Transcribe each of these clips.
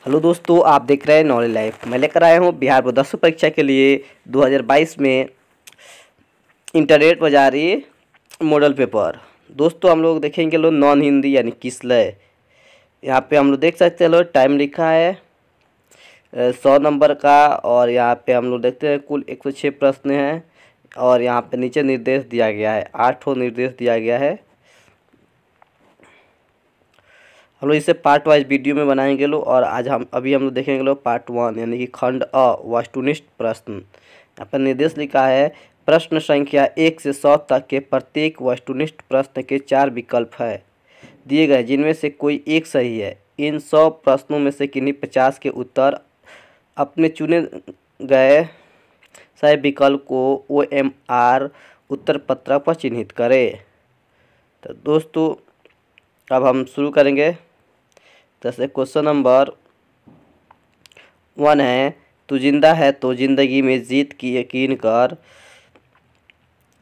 Hello दोस्तों, आप देख रहे हैं नॉलेज लाइफ। मैं लेकर आया हूँ बिहार बोर्ड 10वीं परीक्षा के लिए 2022 में इंटरनेट बाजारी मॉडल पेपर। दोस्तों हम लोग देखेंगे नॉन हिंदी यानी किसलय। यहाँ पे हम लोग देख सकते हैं टाइम लिखा है 100 नंबर का। और यहाँ पे हम लोग देखते हैं कुल 106 प्रश्न हैं। और यहाँ पे नीचे निर्देश दिया गया है, 8 निर्देश दिया गया है। हम लोग इसे पार्ट वाइज वीडियो में बनाएंगे और आज हम लोग देखेंगे पार्ट 1 यानी कि खंड अ वस्तुनिष्ठ प्रश्न। यहाँ पर निर्देश लिखा है प्रश्न संख्या 1 से 100 तक के प्रत्येक वस्तुनिष्ठ प्रश्न के 4 विकल्प है दिए गए जिनमें से कोई एक सही है। इन 100 प्रश्नों में से किन्हीं 50 के उत्तर अपने चुने गए सही विकल्प को OMR उत्तर पत्रक पर चिन्हित करें। तो दोस्तों अब हम शुरू करेंगे। जैसे क्वेश्चन नंबर 1 है, तू जिंदा है तो जिंदगी में जीत की यकीन कर।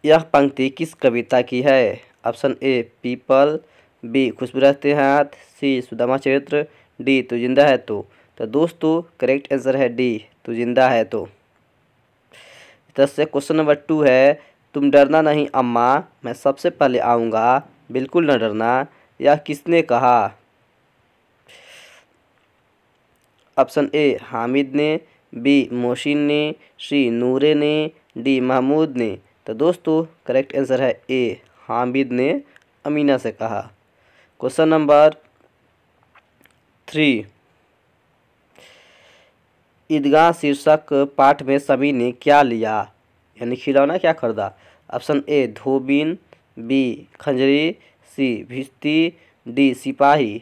यह पंक्ति किस कविता की है? ऑप्शन ए पीपल, बी खुशबू रहते हाथ, सी सुदामा चरित्र, डी तू जिंदा है तो दोस्तों करेक्ट आंसर है डी तू जिंदा है तो। जैसे क्वेश्चन नंबर 2 है, तुम डरना नहीं अम्मा, मैं सबसे पहले आऊँगा, बिल्कुल न डरना, यह किसने कहा? ऑप्शन ए हामिद ने, बी मोहसिन ने, सी नूरे ने, डी महमूद ने। तो दोस्तों करेक्ट आंसर है ए हामिद ने अमीना से कहा। क्वेश्चन नंबर 3, ईदगाह शीर्षक पाठ में सभी ने क्या लिया यानी खिलौना क्या खरीदा? ऑप्शन ए धोबिन, बी खंजरी, सी भिश्ती, डी सिपाही।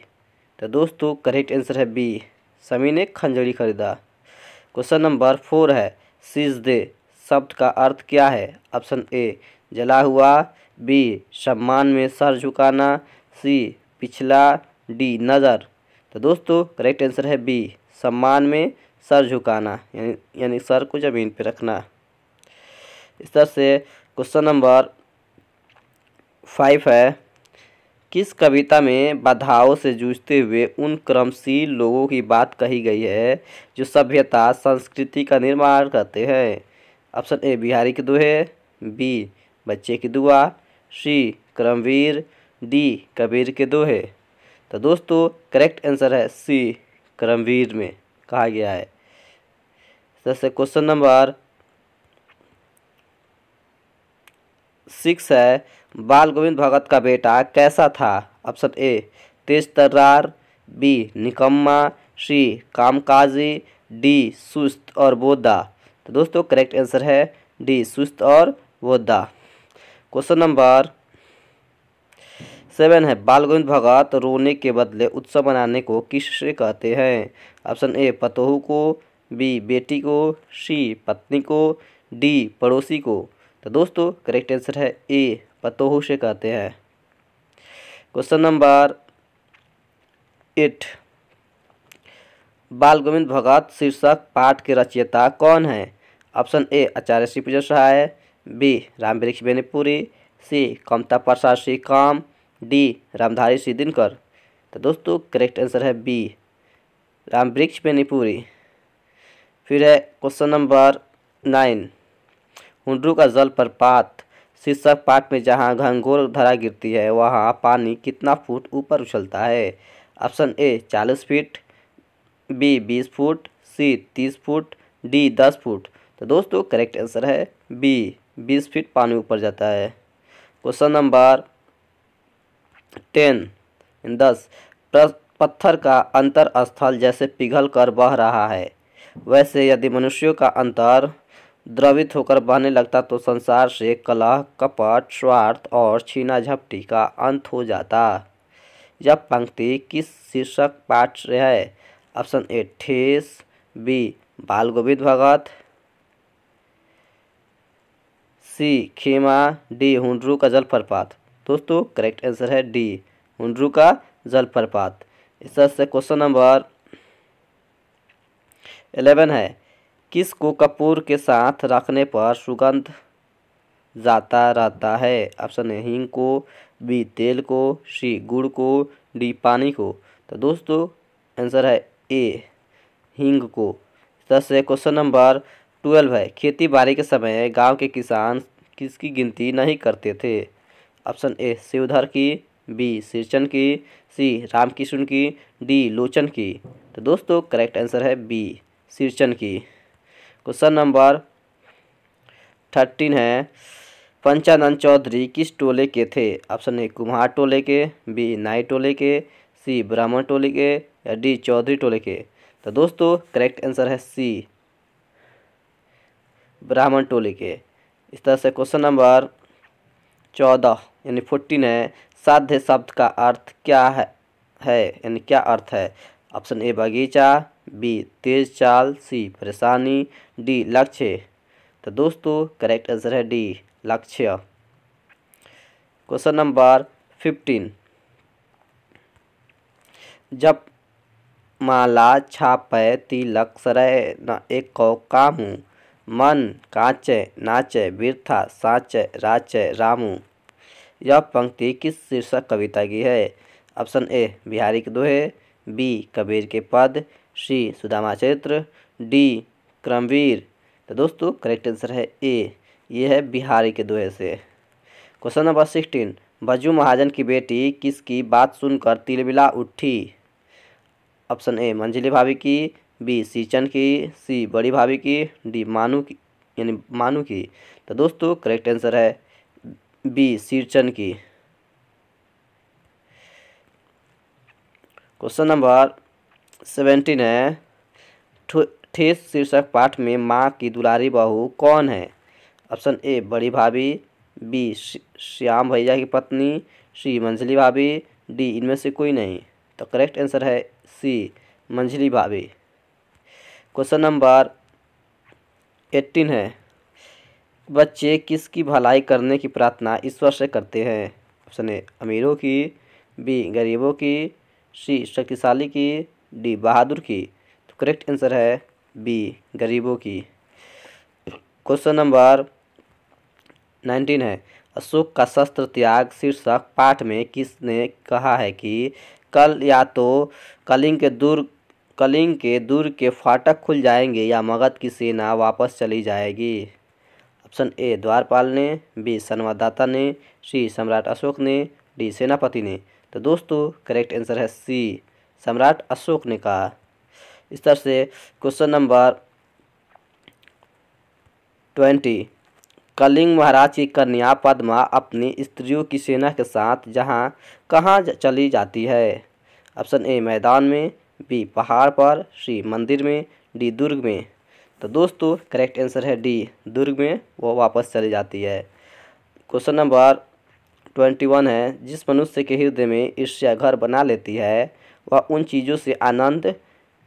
तो दोस्तों करेक्ट आंसर है बी सभी ने खंजरी खरीदा। क्वेश्चन नंबर 4 है, सिजदे शब्द का अर्थ क्या है? ऑप्शन ए जला हुआ, बी सम्मान में सर झुकाना, सी पिछला, डी नज़र। तो दोस्तों करेक्ट आंसर है बी सम्मान में सर झुकाना यानी सर को ज़मीन पर रखना। इस तरह से क्वेश्चन नंबर 5 है, किस कविता में बाधाओं से जूझते हुए उन कर्मशील लोगों की बात कही गई है जो सभ्यता संस्कृति का निर्माण करते हैं? ऑप्शन ए बिहारी के दोहे, बी बच्चे की दुआ, सी कर्मवीर, डी कबीर के दोहे। तो दोस्तों करेक्ट आंसर है सी कर्मवीर में कहा गया है। जैसे क्वेश्चन नंबर 6 है, बाल गोविंद भगत का बेटा कैसा था? ऑप्शन ए तेज तर्रार, बी निकम्मा, सी कामकाजी, डी सुस्त और बोधा। तो दोस्तों करेक्ट आंसर है डी सुस्त और बोधा। क्वेश्चन नंबर 7 है, बाल गोविंद भगत रोने के बदले उत्सव मनाने को किससे कहते हैं? ऑप्शन ए पतोहू को, बी बेटी को, सी पत्नी को, डी पड़ोसी को। तो दोस्तों करेक्ट आंसर है ए पतोहू से कहते हैं। क्वेश्चन नंबर 8, बाल गोविंद भगत शीर्षक पाठ के रचयिता कौन है? ऑप्शन ए आचार्य श्री पूजन सहाय, बी रामवृक्ष बेनीपुरी, सी कमता प्रसाद श्री काम, डी रामधारी श्री दिनकर। तो दोस्तों करेक्ट आंसर है बी रामवृक्ष बेनीपुरी। फिर है क्वेश्चन नंबर 9, हुंड्रू का जलप्रपात शीर्षक पाठ में जहां घनघोर धारा गिरती है वहां पानी कितना फुट ऊपर उछलता है? Option A 40 feet, B 20 foot, C 30 foot, D 10 foot. तो दोस्तों करेक्ट आंसर है बी 20 फीट पानी ऊपर जाता है। क्वेश्चन नंबर 10, पत्थर का अंतर स्थल जैसे पिघल कर बह रहा है वैसे यदि मनुष्यों का अंतर द्रवित होकर बहने लगता तो संसार से कलह, कपट, स्वार्थ और छीना झपटी का अंत हो जाता। यह पंक्ति किस शीर्षक पाठ से है? ऑप्शन ए ठेस, बी बाल गोविंद भगत, सी खेमा, डी हुंड्रू का जलप्रपात। दोस्तों करेक्ट आंसर है डी हुंड्रू का जलप्रपात। इस तरह से क्वेश्चन नंबर 11 है, किस को कपूर के साथ रखने पर सुगंध जाता रहता है? ऑप्शन ए हींग को, बी तेल को, सी गुड़ को, डी पानी को। तो दोस्तों आंसर है ए हींग को। इस तरह से क्वेश्चन नंबर 12 है, खेती बाड़ी के समय गांव के किसान किसकी गिनती नहीं करते थे? ऑप्शन ए शिवधर की, बी सिरचन की, सी रामकिशुन की, डी लोचन की। तो दोस्तों करेक्ट आंसर है बी सिरचन की। क्वेश्चन नंबर 13 है, पंचानंद चौधरी किस टोले के थे? ऑप्शन ए कुम्हार टोले के, बी नाई टोले के, सी ब्राह्मण टोले के, या डी चौधरी टोले के। तो दोस्तों करेक्ट आंसर है सी ब्राह्मण टोले के। इस तरह से क्वेश्चन नंबर 14 यानी 14 है, साध्य शब्द का अर्थ क्या है यानी क्या अर्थ है? ऑप्शन ए बगीचा, बी तेज चाल, सी परेशानी, डी लक्ष्य। तो दोस्तों करेक्ट आंसर है डी लक्ष्य। क्वेश्चन नंबर 15, जब माला छापै तिलक सरय न एक कौ कामू, मन कांचय नाचय बिरथा साचय राचय रामू। यह पंक्ति किस शीर्षक कविता की है? ऑप्शन ए बिहारी के दोहे, बी कबीर के पद, सी सुदामा चरित्र, डी क्रमवीर। तो दोस्तों करेक्ट आंसर है ए, ये है बिहारी के दोहे से। क्वेश्चन नंबर 16, बज्जू महाजन की बेटी किसकी बात सुनकर तिलमिला उठी? ऑप्शन ए मंझली भाभी की, बी सीचन की, सी बड़ी भाभी की, डी मानू की यानी मानू की। तो दोस्तों करेक्ट आंसर है बी सीचन की। क्वेश्चन नंबर 17 है, ठेस शीर्षक पाठ में माँ की दुलारी बहू कौन है? ऑप्शन ए बड़ी भाभी, बी श्याम भैया की पत्नी, सी मंझली भाभी, डी इनमें से कोई नहीं। तो करेक्ट आंसर है सी मंझली भाभी। क्वेश्चन नंबर 18 है, बच्चे किसकी भलाई करने की प्रार्थना ईश्वर से करते हैं? ऑप्शन ए अमीरों की, बी गरीबों की, सी शक्तिशाली की, डी बहादुर की। तो करेक्ट आंसर है बी गरीबों की। क्वेश्चन नंबर 19 है, अशोक का शस्त्र त्याग शीर्षक पाठ में किसने कहा है कि कल या तो कलिंग के दुर्ग के फाटक खुल जाएंगे या मगध की सेना वापस चली जाएगी? ऑप्शन ए द्वारपाल ने, बी संवाददाता ने, सी सम्राट अशोक ने, डी सेनापति ने। तो दोस्तों करेक्ट आंसर है सी सम्राट अशोक ने कहा। इस तरह से क्वेश्चन नंबर 20, कलिंग महाराज की कन्या पद्मा अपनी स्त्रियों की सेना के साथ कहाँ चली जाती है? ऑप्शन ए मैदान में, बी पहाड़ पर, सी मंदिर में, डी दुर्ग में। तो दोस्तों करेक्ट आंसर है डी दुर्ग में वो वापस चली जाती है। क्वेश्चन नंबर 21 है, जिस मनुष्य के हृदय में ईर्ष्या घर बना लेती है वह उन चीज़ों से आनंद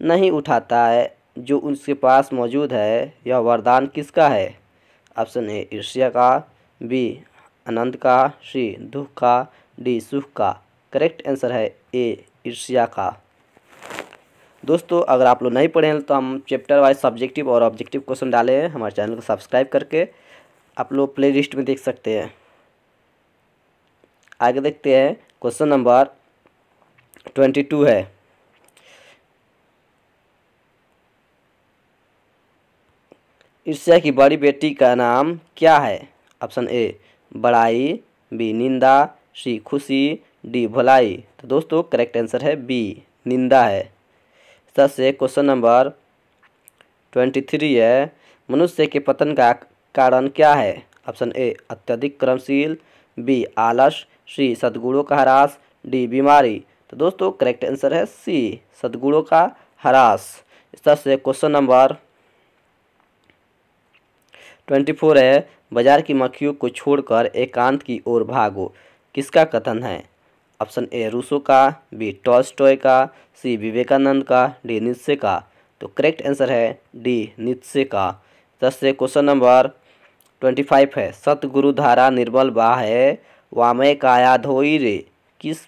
नहीं उठाता है जो उसके पास मौजूद है। यह वरदान किसका है? ऑप्शन ए ईर्ष्या का, बी आनंद का, सी दुख का, डी सुख का। करेक्ट आंसर है ए ईर्ष्या का। दोस्तों अगर आप लोग नहीं पढ़े हैं तो हम चैप्टर वाइज सब्जेक्टिव और ऑब्जेक्टिव क्वेश्चन डाले हैं, हमारे चैनल को सब्सक्राइब करके आप लोग प्ले लिस्ट में देख सकते हैं। आगे देखते हैं, क्वेश्चन नंबर 22 है, ईर्ष्या की बड़ी बेटी का नाम क्या है? ऑप्शन ए बड़ाई, बी निंदा, सी खुशी, डी भलाई। तो दोस्तों करेक्ट आंसर है बी निंदा है। इस तरह से क्वेश्चन नंबर 23 है, मनुष्य के पतन का कारण क्या है? ऑप्शन ए अत्यधिक कर्मशील, बी आलस, सी सद्गुणों का ह्रास, डी बीमारी। तो दोस्तों करेक्ट आंसर है सी सद्गुणों का ह्रास। इस तरह से क्वेश्चन नंबर 24 है, बाजार की मक्खियों को छोड़कर एकांत की ओर भागो, किसका कथन है? ऑप्शन ए रूसो का, बी टॉल्स्टॉय का, सी विवेकानंद का, डी नीत्शे का। तो करेक्ट आंसर है डी नीत्शे का। दस से क्वेश्चन नंबर 25 है, सतगुरु धारा निर्मल बाहे वामय काया धोई रे किस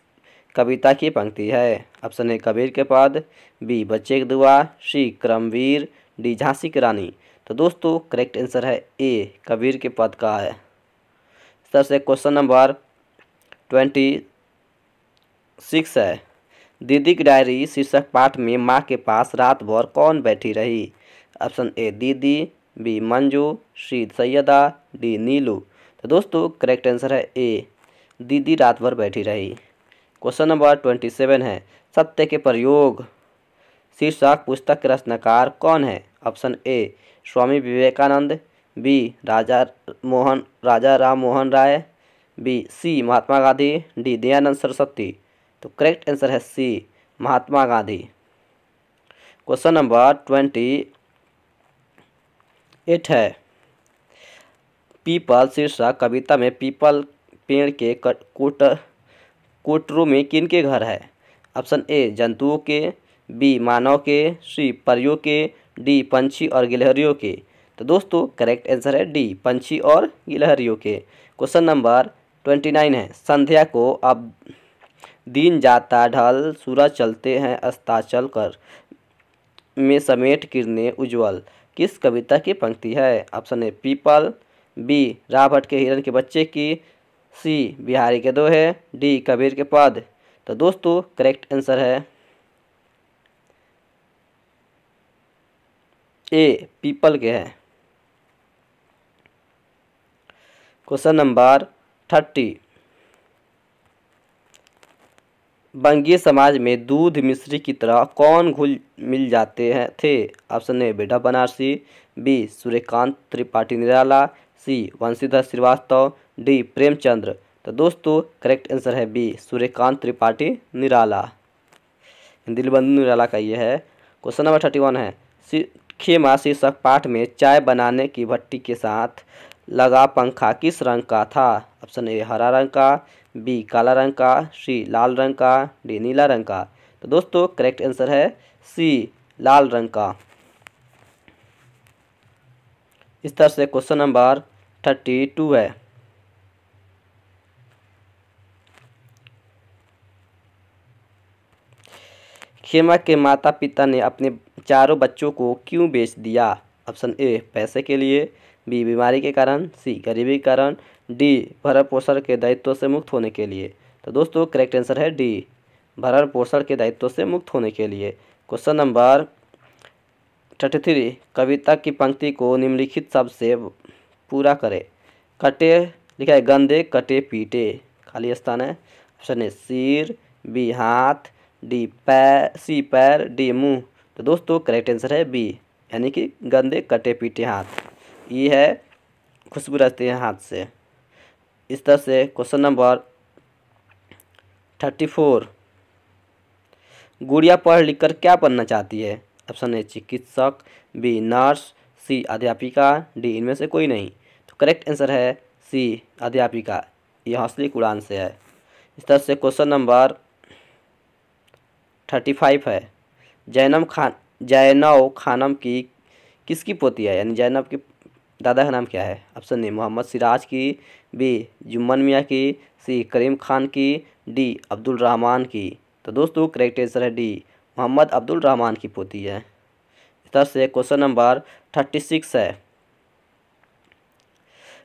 कविता की पंक्ति है? ऑप्शन ए कबीर के पद, बी बच्चे की दुआ, सी क्रमवीर, डी झांसी की रानी। तो दोस्तों करेक्ट आंसर है ए कबीर के पद का है। इस तरह से क्वेश्चन नंबर 26 है, दीदी की डायरी शीर्षक पाठ में माँ के पास रात भर कौन बैठी रही? ऑप्शन ए दीदी, बी मंजू, सी सैयदा, डी नीलू। तो दोस्तों करेक्ट आंसर है ए, दीदी रात भर बैठी रही। क्वेश्चन नंबर 27 है, सत्य के प्रयोग शीर्षक पुस्तक के रचनाकार कौन है? Option A Swami Vivekananda, B Raja Ram Mohan Roy, B C Mahatma Gandhi, D Dayanand Saraswati. तो करेक्ट आंसर है C Mahatma Gandhi. Question number 28 है, पीपल शीर्षक कविता में पीपल पेड़ के कोटरों में किन के घर है? ऑप्शन ए जंतुओं के, बी मानव के, सी परियों के, डी पंछी और गिलहरियों के। तो दोस्तों करेक्ट आंसर है डी पंछी और गिलहरियों के। क्वेश्चन नंबर 29 है, संध्या को अब दिन जाता ढल, सूरज चलते हैं अस्ताचल कर, में समेट किरणें उज्ज्वल, किस कविता की पंक्ति है? ऑप्शन ए पीपल, बी रावट के हिरण के बच्चे की, सी बिहारी के दोहे, डी कबीर के पद। तो दोस्तों करेक्ट आंसर है ए पीपल के है। क्वेश्चन नंबर 30, बंगीय समाज में दूध मिश्री की तरह कौन घुल मिल जाते हैं थे? ऑप्शन ए बेटा बनारसी, बी सूर्यकांत त्रिपाठी निराला, सी वंशीधर श्रीवास्तव, डी प्रेमचंद्र। तो दोस्तों करेक्ट आंसर है बी सूर्यकांत त्रिपाठी निराला, दिलबंधु निराला का ये है। क्वेश्चन नंबर 31 है, खेमा शीर्षक पाठ में चाय बनाने की भट्टी के साथ लगा पंखा किस रंग का था? ऑप्शन ए हरा रंग का, बी काला रंग का, सी लाल रंग का, डी नीला रंग का। तो दोस्तों करेक्ट आंसर है सी लाल रंग का। इस तरह से क्वेश्चन नंबर 32 है, खेमा के माता पिता ने अपने चारों बच्चों को क्यों बेच दिया? ऑप्शन ए पैसे के लिए, बी बीमारी के कारण, सी गरीबी के कारण, डी भरण पोषण के दायित्व से मुक्त होने के लिए। तो दोस्तों करेक्ट आंसर है डी भरण पोषण के दायित्व से मुक्त होने के लिए। क्वेश्चन नंबर 33, कविता की पंक्ति को निम्नलिखित शब्द से पूरा करें। कटे लिखा है गंदे कटे पीटे, खाली स्थान है। ऑप्शन ए सिर, बी हाथ, डी पैर, सी पैर, डी मुंह। तो दोस्तों करेक्ट आंसर है बी, यानी कि गंदे कटे पीटे हाथ, ये है खुशबू रहती है हाथ से। इस तरह से क्वेश्चन नंबर 34, गुड़िया पढ़ लिख कर क्या बनना चाहती है? ऑप्शन ए चिकित्सक, बी नर्स, सी अध्यापिका, डी इनमें से कोई नहीं। तो करेक्ट आंसर है सी अध्यापिका, यह हौसले की उड़ान से है। इस तरह से क्वेश्चन नंबर 35 है, जैनब खानम की किसकी पोती है? यानी जैनब के दादा का नाम क्या है? ऑप्शन ए मोहम्मद सिराज की, बी जुम्मन मियाँ की, सी करीम खान की, डी अब्दुल रहमान की। तो दोस्तों करेक्ट आंसर है डी मोहम्मद अब्दुल रहमान की पोती है। इस तरह से क्वेश्चन नंबर 36 है,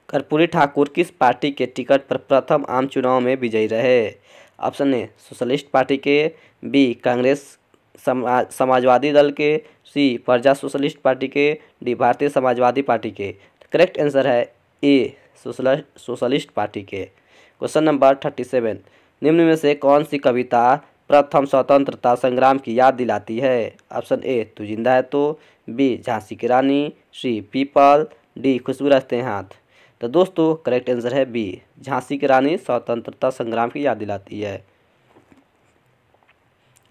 कर्पूरी ठाकुर किस पार्टी के टिकट पर प्रथम आम चुनाव में विजयी रहे? ऑप्शन ए सोशलिस्ट पार्टी के, बी कांग्रेस समाजवादी दल के, सी प्रजा सोशलिस्ट पार्टी के, डी भारतीय समाजवादी पार्टी के। करेक्ट आंसर है ए सोशलिस्ट पार्टी के। क्वेश्चन नंबर 37, निम्न में से कौन सी कविता प्रथम स्वतंत्रता संग्राम की याद दिलाती है? ऑप्शन ए तू जिंदा है तो, बी झांसी की रानी, सी पीपल, डी खुशबू रहते हैं हाथ। तो दोस्तों करेक्ट आंसर है बी झांसी की रानी स्वतंत्रता संग्राम की याद दिलाती है।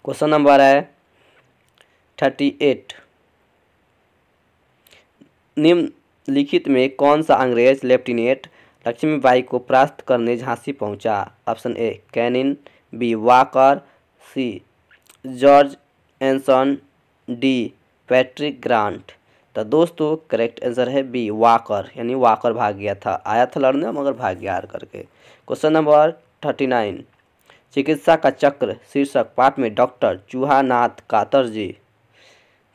क्वेश्चन नंबर है 38, निम्नलिखित में कौन सा अंग्रेज लेफ्टिनेंट लक्ष्मीबाई को परास्त करने झांसी पहुंचा? Option A Canning, B Walker, C George Anson, D Patrick Grant. तो दोस्तों करेक्ट आंसर है बी वाकर, यानी वाकर भाग गया था, आया था लड़ने मगर भाग गया हार करके। क्वेश्चन नंबर 39, चिकित्सा का चक्र शीर्षक पाठ में डॉक्टर चूहानाथ कातर जी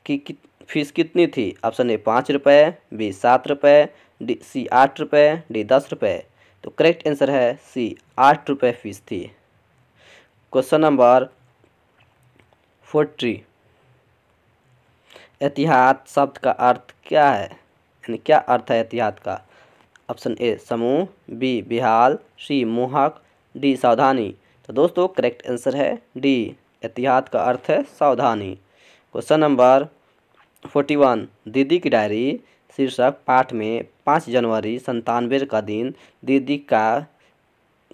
की फीस कितनी थी? ऑप्शन ए 5 रुपये, बी 7 रुपये, डी सी 8 रुपये, डी 10 रुपये। तो करेक्ट आंसर है सी 8 रुपये फीस थी। Question number 40। एहतियात शब्द का अर्थ क्या है, यानी क्या अर्थ है एहतियात का? ऑप्शन ए समूह, बी बेहाल, सी मोहक, डी सावधानी। तो दोस्तों करेक्ट आंसर है डी, एहतियात का अर्थ है सावधानी। Question number 41। दीदी की डायरी शीर्षक पाठ में 5 जनवरी 97 का दिन दीदी का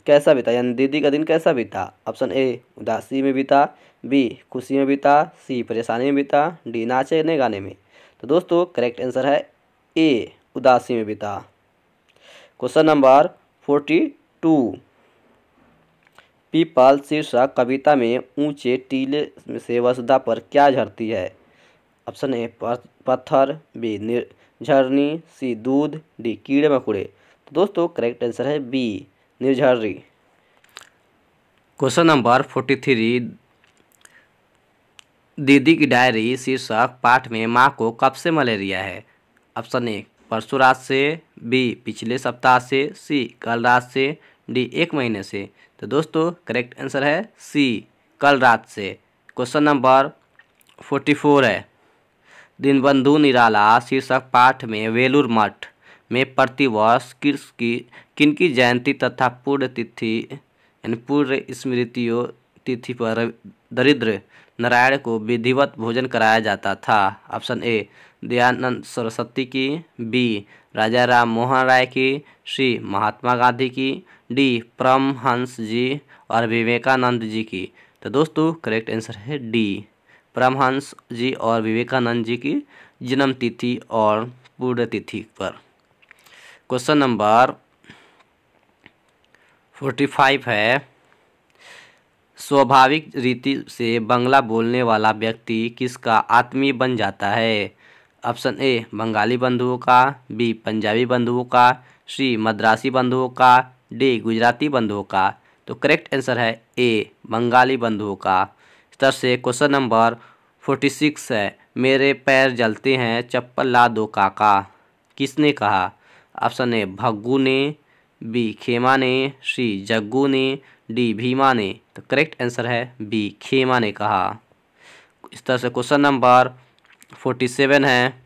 कैसा बीता, यानी दीदी का दिन कैसा बीता? ऑप्शन ए उदासी में बीता, बी खुशी में बीता, सी परेशानी में बीता, डी नाचे ने गाने में। तो दोस्तों करेक्ट आंसर है ए, उदासी में बीता। Question number 42। पीपल शीर्षक कविता में ऊंचे टीले से वसुधा पर क्या झरती है? ऑप्शन ए पत्थर, बी निर्झरनी, सी दूध, डी कीड़े मकोड़े। तो दोस्तों करेक्ट आंसर है बी, निर्झरी। Question number 43। दीदी की डायरी शीर्षक पाठ में माँ को कब से मलेरिया है? ऑप्शन ए परसों रात से, बी पिछले सप्ताह से, सी कल रात से, डी 1 महीने से। तो दोस्तों करेक्ट आंसर है सी, कल रात से। क्वेश्चन नंबर 44 है। दीनबंधु निराला शीर्षक पाठ में वेलूर मठ में प्रतिवर्ष किनकी जयंती तथा पुण्यतिथि यानी पूर्व स्मृतियों तिथि पर दरिद्र नारायण को विधिवत भोजन कराया जाता था? ऑप्शन ए दयानंद सरस्वती की, बी राजा राम मोहन राय की, सी महात्मा गांधी की, डी परमहंस जी और विवेकानंद जी की। तो दोस्तों करेक्ट आंसर है डी, परमहंस जी और विवेकानंद जी की जन्म तिथि और पुण्यतिथि पर। क्वेश्चन नंबर 45 है। स्वाभाविक रीति से बांग्ला बोलने वाला व्यक्ति किसका आत्मीय बन जाता है? ऑप्शन ए बंगाली बंधुओं का, बी पंजाबी बंधुओं का, सी मद्रासी बंधुओं का, डी गुजराती बंधुओं का। तो करेक्ट आंसर है ए, बंगाली बंधुओं का। इस तरह से क्वेश्चन नंबर 46 है। मेरे पैर जलते हैं चप्पल ला दो काका, किसने कहा? ऑप्शन ए भग्गू ने, बी खेमा ने, सी जग्गू ने, डी भीमा ने। तो करेक्ट आंसर है बी, खेमा ने कहा। इस तरह से क्वेश्चन नंबर 47 है।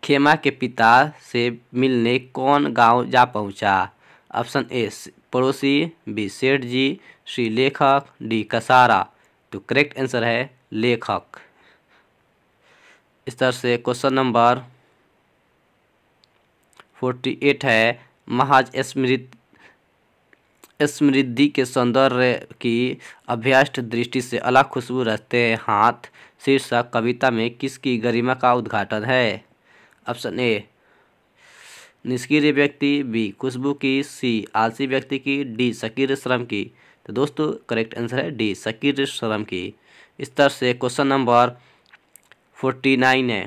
खेमा के पिता से मिलने कौन गांव जा पहुंचा? ऑप्शन ए पड़ोसी, बी सेठ जी, सी लेखक, डी कसारा। तो करेक्ट आंसर है लेखक। इस तरह से क्वेश्चन नंबर 48 है। महज समृद्धि के सौंदर्य की अभ्यस्त दृष्टि से अलग खुशबू रखते हैं हाथ शीर्षक कविता में किसकी गरिमा का उद्घाटन है? ऑप्शन ए निष्क्रिय व्यक्ति, बी खुशबू की, सी आलसी व्यक्ति की, डी सक्रिय श्रम की। तो दोस्तों करेक्ट आंसर है डी, सक्रिय श्रम की। इस तरह से क्वेश्चन नंबर 49 है।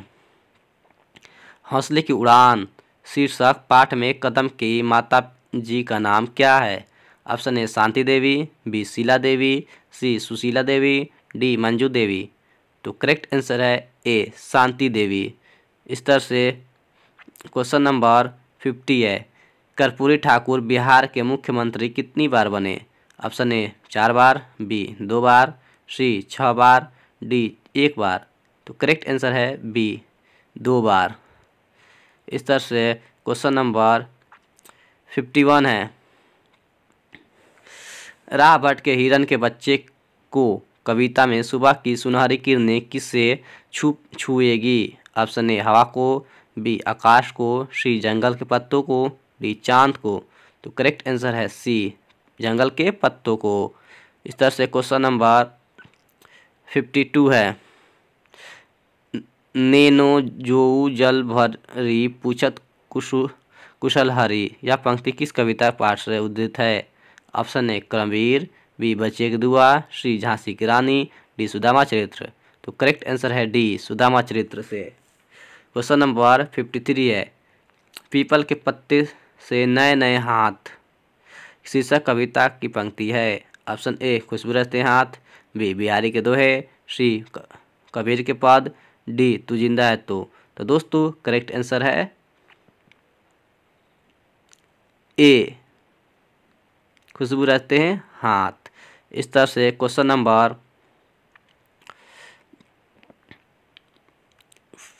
हौसले की उड़ान शीर्षक पाठ में कदम की माता जी का नाम क्या है? Option A Shanti Devi, B Sheela Devi, C Sushila Devi, D Manju Devi. तो करेक्ट आंसर है ए, शांति देवी। इस तरह से क्वेश्चन नंबर 50 है। कर्पूरी ठाकुर बिहार के मुख्यमंत्री कितनी बार बने? ऑप्शन ए 4 बार, बी 2 बार, सी 6 बार, डी 1 बार। तो करेक्ट आंसर है बी, 2 बार। इस तरह से क्वेश्चन नंबर 51 है। राह भट्ट के हिरन के बच्चे को कविता में सुबह की सुनहरी किरणें किससे छुएगी? ऑप्शन ए हवा को, बी आकाश को, सी जंगल के पत्तों को, डी चांद को। तो करेक्ट आंसर है सी, जंगल के पत्तों को। इस तरह से क्वेश्चन नंबर 52 है। नैनो जो जल भरी पूछत कुशल हरी, यह पंक्ति किस कविता पाठ से उद्धृत है? ऑप्शन ए क्रमवीर, बी बच्चे की दुआ, सी झांसी की रानी, डी सुदामा चरित्र। तो करेक्ट आंसर है डी, सुदामा चरित्र से। क्वेश्चन नंबर 53 है। पीपल के पत्ते से नए नए हाथ शीर्षक कविता की पंक्ति है। ऑप्शन ए खुशबू रहते हाथ, बी बिहारी के दोहे, सी कबीर के पद, डी तू जिंदा है तो। दोस्तों करेक्ट आंसर है ए, खुशबू रहते हैं हाथ। इस तरह से क्वेश्चन नंबर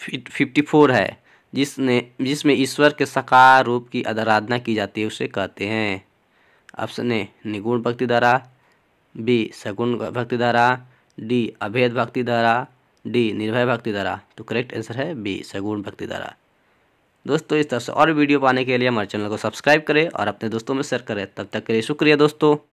54 है, जिसमें ईश्वर के साकार रूप की आराधना की जाती है, उसे कहते हैं। ऑप्शन ए निगुण भक्ति धारा, बी सगुण भक्ति धारा, डी अभेद भक्ति धारा, डी निर्भय भक्ति धारा। तो करेक्ट आंसर है बी सगुण भक्ति धारा। दोस्तों इस तरह से और वीडियो पाने के लिए हमारे चैनल को सब्सक्राइब करें और अपने दोस्तों में शेयर करें। तब तक के लिए शुक्रिया दोस्तों।